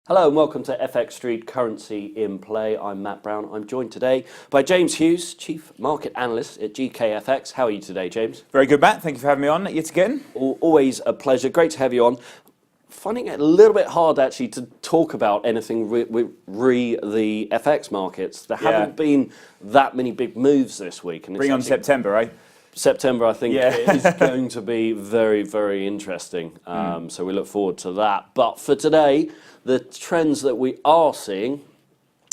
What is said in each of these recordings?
Hello and welcome to FX Street Currency in Play. I'm Matt Brown. I'm joined today by James Hughes, Chief Market Analyst at GKFX. How are you today, James? Very good, Matt. Thank you for having me on yet again. Always a pleasure. Great to have you on. Finding it a little bit hard actually to talk about anything re the FX markets. There haven't been that many big moves this week. And Bring on September, eh? September, I think, is going to be very, very interesting. So we look forward to that. But for today, the trends that we are seeing,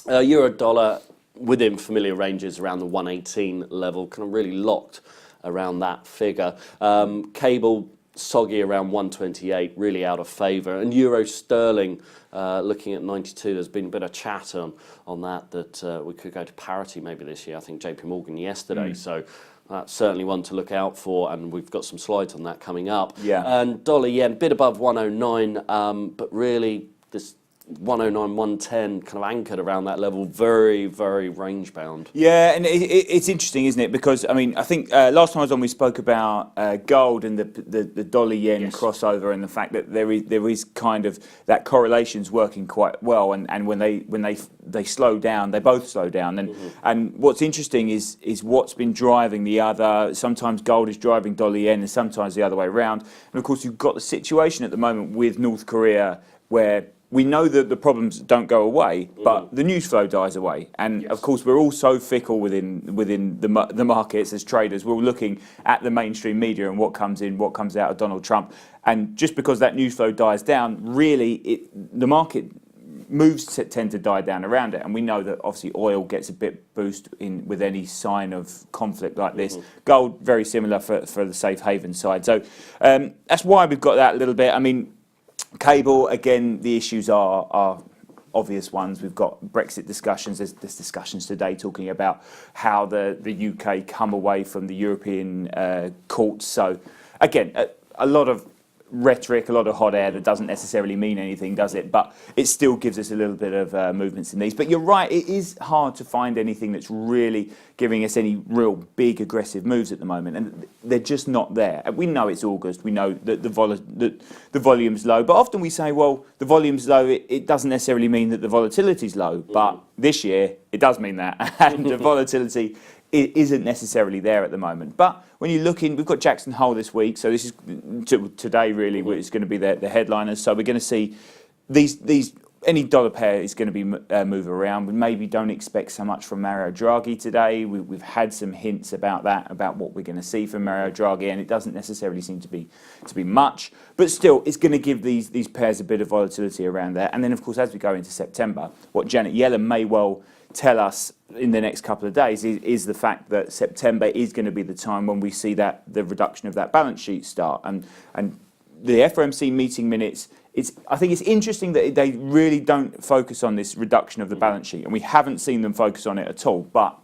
euro dollar within familiar ranges around the 118 level, kind of really locked around that figure. Cable soggy around 128, really out of favour. And euro sterling looking at 92. There's been a bit of chat on that we could go to parity maybe this year. I think JP Morgan yesterday. So that's certainly one to look out for, and we've got some slides on that coming up. Yeah. And dollar yen, bit above 109, but really this 109, 110 kind of anchored around that level, very, very range bound. Yeah, and it's interesting, isn't it? Because, I mean, I think last time I was on, we spoke about gold and the dollar yen crossover, and the fact that there is kind of that correlation's working quite well, and when they slow down, they both slow down. And what's interesting is what's been driving the other. Sometimes gold is driving dollar yen, and sometimes the other way around. And of course, you've got the situation at the moment with North Korea where we know that the problems don't go away, but the news flow dies away. And of course, we're all so fickle within the markets as traders. We're all looking at the mainstream media and what comes in, what comes out of Donald Trump. And just because that news flow dies down, really, the market moves tend to die down around it. And we know that obviously oil gets a bit boost with any sign of conflict like this. Gold, very similar for the safe haven side. So that's why we've got that a little bit. I mean, cable, again, the issues are obvious ones. We've got Brexit discussions. There's discussions today talking about how the UK come away from the European courts. So, again, a lot of rhetoric, a lot of hot air that doesn't necessarily mean anything, does it? But it still gives us a little bit of movements in these. But you're right, it is hard to find anything that's really giving us any real big aggressive moves at the moment, and they're just not there. We know it's August, we know that the volume's low, but often we say, well, the volume's low, it doesn't necessarily mean that the volatility's low, but this year it does mean that, and the volatility it isn't necessarily there at the moment. But when you look in, we've got Jackson Hole this week, so this is today really it's going to be the headliners. So we're going to see these any dollar pair is going to be move around. We maybe don't expect so much from Mario Draghi today. We've had some hints about that, about what we're going to see from Mario Draghi, and it doesn't necessarily seem to be much. But still, it's going to give these pairs a bit of volatility around there. And then, of course, as we go into September, what Janet Yellen may well tell us in the next couple of days is the fact that September is going to be the time when we see that the reduction of that balance sheet start, and the FOMC meeting minutes. I think it's interesting that they really don't focus on this reduction of the balance sheet, and we haven't seen them focus on it at all. But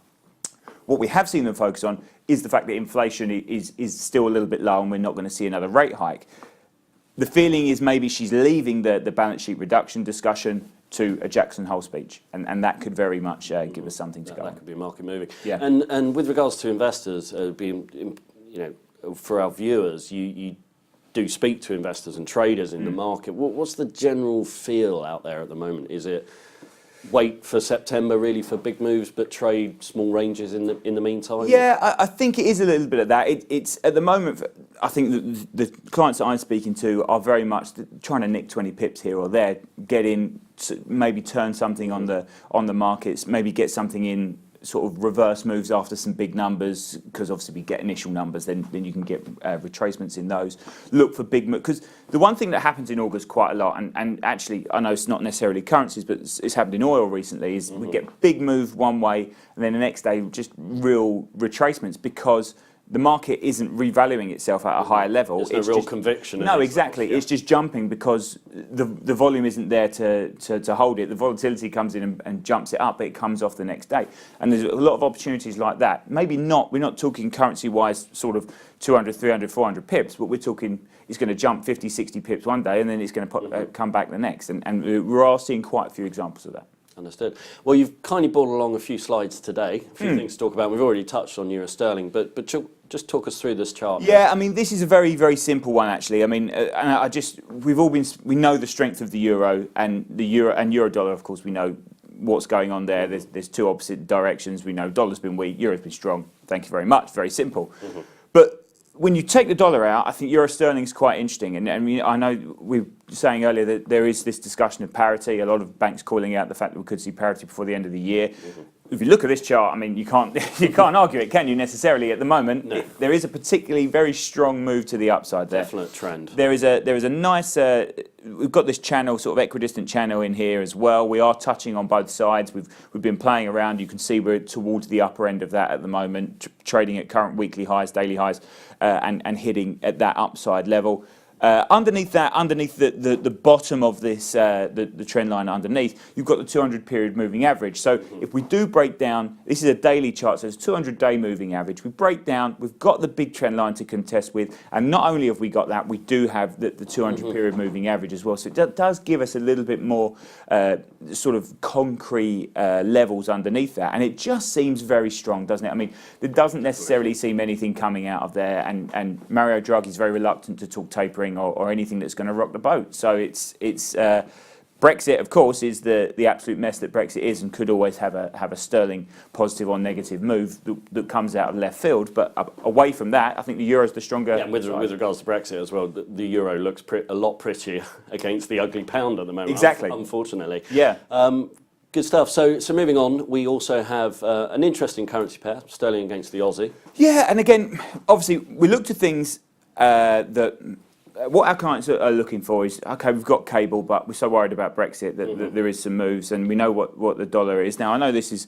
what we have seen them focus on is the fact that inflation is still a little bit low, and we're not going to see another rate hike. The feeling is maybe she's leaving the balance sheet reduction discussion to a Jackson Hole speech, and that could very much give us something to go on. That could be a market moving. Yeah. And with regards to investors, for our viewers, you do speak to investors and traders in the market. What's the general feel out there at the moment? Is it wait for September really for big moves, but trade small ranges in the meantime? Yeah, I think it is a little bit of that. It's at the moment, I think the clients that I'm speaking to are very much trying to nick 20 pips here or there, get in, maybe turn something on the markets, maybe get something in sort of reverse moves after some big numbers, because obviously we get initial numbers, then you can get retracements in those. Look for big moves, because the one thing that happens in August quite a lot, and actually I know it's not necessarily currencies, but it's happened in oil recently, is we get big move one way, and then the next day just real retracements, because the market isn't revaluing itself at a higher level. There's no real conviction. No, exactly. It's just jumping because the volume isn't there to hold it. The volatility comes in and jumps it up, but it comes off the next day. And there's a lot of opportunities like that. Maybe not, we're not talking currency-wise sort of 200, 300, 400 pips, but we're talking it's going to jump 50, 60 pips one day, and then it's going to come back the next. And we are seeing quite a few examples of that. Understood. Well, you've kindly brought along a few slides today, a few things to talk about. We've already touched on euro sterling, but Just talk us through this chart. Yeah, I mean, this is a very, very simple one, actually. I mean, we know the strength of the euro and euro dollar. Of course, we know what's going on there. There's two opposite directions. We know dollar's been weak, euro's been strong. Thank you very much. Very simple. But when you take the dollar out, I think euro sterling is quite interesting. And I know we were saying earlier that there is this discussion of parity. A lot of banks calling out the fact that we could see parity before the end of the year. If you look at this chart, I mean, you can't argue it, can you, necessarily at the moment? No. There is a particularly very strong move to the upside there. Definite trend. There is a nice, we've got this channel, sort of equidistant channel in here as well. We are touching on both sides. We've been playing around. You can see we're towards the upper end of that at the moment, trading at current weekly highs, daily highs, and hitting at that upside level. Underneath the bottom of this, the trend line underneath, you've got the 200 period moving average. So if we do break down, this is a daily chart, so it's 200-day moving average. We break down, we've got the big trend line to contest with, and not only have we got that, we do have the 200 period moving average as well. So it does give us a little bit more sort of concrete levels underneath that, and it just seems very strong, doesn't it? I mean, there doesn't necessarily seem anything coming out of there, and Mario Draghi is very reluctant to talk tapering or anything that's going to rock the boat. So it's Brexit, of course, is the absolute mess that Brexit is, and could always have a sterling positive or negative move that comes out of left field. But away from that, I think the euro's the stronger. Yeah, and with regards to Brexit as well, the euro looks a lot prettier against the ugly pound at the moment. Exactly. Unfortunately. Yeah. Good stuff. So moving on, we also have an interesting currency pair, sterling against the Aussie. Yeah, and again, obviously, we looked at things that. What our clients are looking for is, okay, we've got cable, but we're so worried about Brexit that there is some moves, and we know what the dollar is. Now, I know this is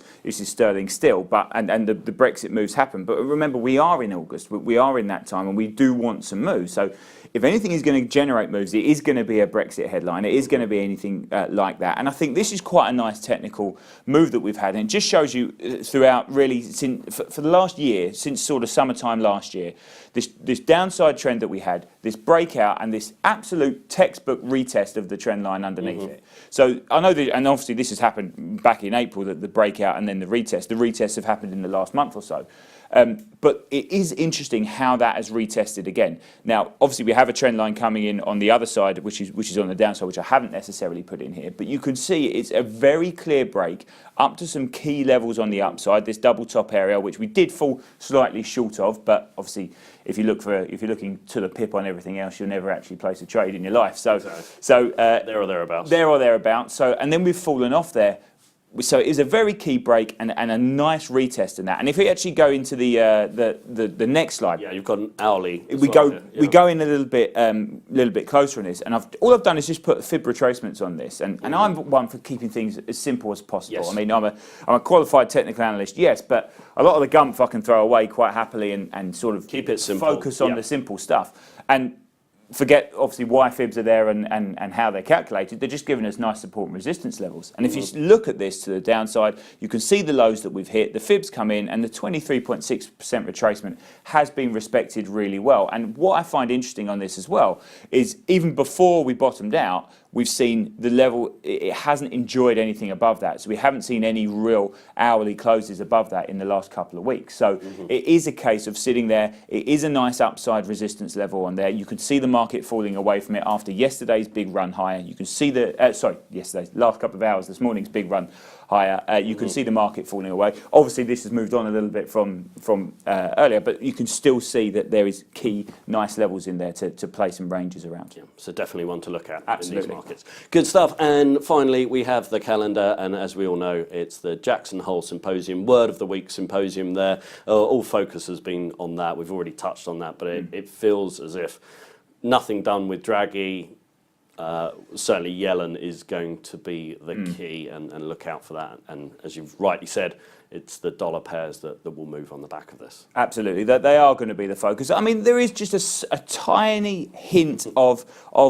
sterling still, but and the Brexit moves happen. But remember, we are in August. We are in that time, and we do want some moves. So if anything is going to generate moves, it is going to be a Brexit headline. It is going to be anything like that. And I think this is quite a nice technical move that we've had. And it just shows you throughout, really, for the last year, since sort of summertime last year, this downside trend that we had, this breakout, and this absolute textbook retest of the trend line underneath it. So I know that, and obviously this has happened back in April, that the breakout and then the retest. The retests have happened in the last month or so. But it is interesting how that has retested again. Now, obviously, we have a trend line coming in on the other side, which is on the downside, which I haven't necessarily put in here. But you can see it's a very clear break up to some key levels on the upside. This double top area, which we did fall slightly short of, but obviously, if you're looking to the pip on everything else, you'll never actually place a trade in your life. So there or thereabouts. There or thereabouts. So, and then we've fallen off there. So it is a very key break and a nice retest in that. And if we actually go into the next slide, yeah, you've got an hourly. We go in a little bit closer on this, and all I've done is just put fib retracements on this, and I'm one for keeping things as simple as possible. Yes. I mean, I'm a qualified technical analyst, yes, but a lot of the gumph I can throw away quite happily and sort of keep it simple. Focus on the simple stuff and forget obviously why fibs are there and how they're calculated. They're just giving us nice support and resistance levels. And if you look at this to the downside, you can see the lows that we've hit, the fibs come in, and the 23.6% retracement has been respected really well. And what I find interesting on this as well is even before we bottomed out, we've seen the level, it hasn't enjoyed anything above that. So we haven't seen any real hourly closes above that in the last couple of weeks. So it is a case of sitting there. It is a nice upside resistance level on there. You can see the market falling away from it after yesterday's big run higher. You can see yesterday's last couple of hours, this morning's big run higher. You can see the market falling away. Obviously, this has moved on a little bit from earlier, but you can still see that there is key nice levels in there to play some ranges around. Yeah, so definitely one to look at Absolutely. in these markets. Good stuff. And finally, we have the calendar, and as we all know, it's the Jackson Hole Symposium, Word of the Week Symposium there. All focus has been on that. We've already touched on that, but it feels as if nothing done with Draghi. Certainly Yellen is going to be the key, and look out for that. And as you've rightly said, it's the dollar pairs that will move on the back of this. Absolutely, they are going to be the focus. I mean, there is just a tiny hint of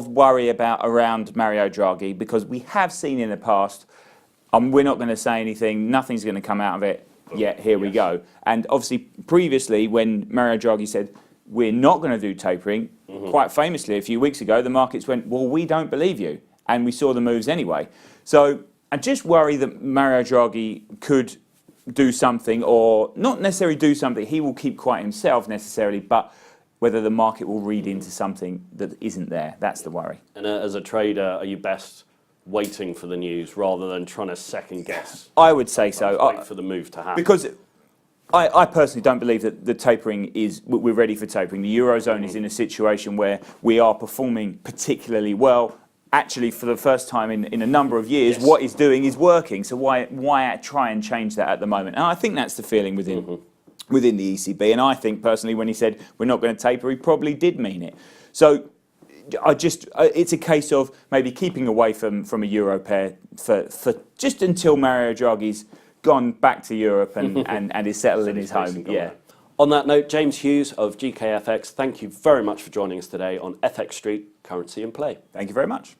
worry around Mario Draghi, because we have seen in the past, we're not going to say anything, nothing's going to come out of it yet, here we go. And obviously previously when Mario Draghi said, we're not going to do tapering, quite famously a few weeks ago, the markets went, well, we don't believe you. And we saw the moves anyway. So I just worry that Mario Draghi could do something, or not necessarily do something. He will keep quiet himself necessarily, but whether the market will read into something that isn't there, that's the worry. And as a trader, are you best waiting for the news rather than trying to second guess? I would say so. Wait for the move to happen. Because I personally don't believe that the tapering we're ready for tapering. The Eurozone is in a situation where we are performing particularly well. Actually, for the first time in a number of years, what it's doing is working. So why try and change that at the moment? And I think that's the feeling within the ECB. And I think personally, when he said we're not going to taper, he probably did mean it. So it's a case of maybe keeping away from a euro pair for just until Mario Draghi's gone back to Europe and is settled in his home. Yeah. On that note, James Hughes of GKFX, thank you very much for joining us today on FX Street, Currency in Play. Thank you very much.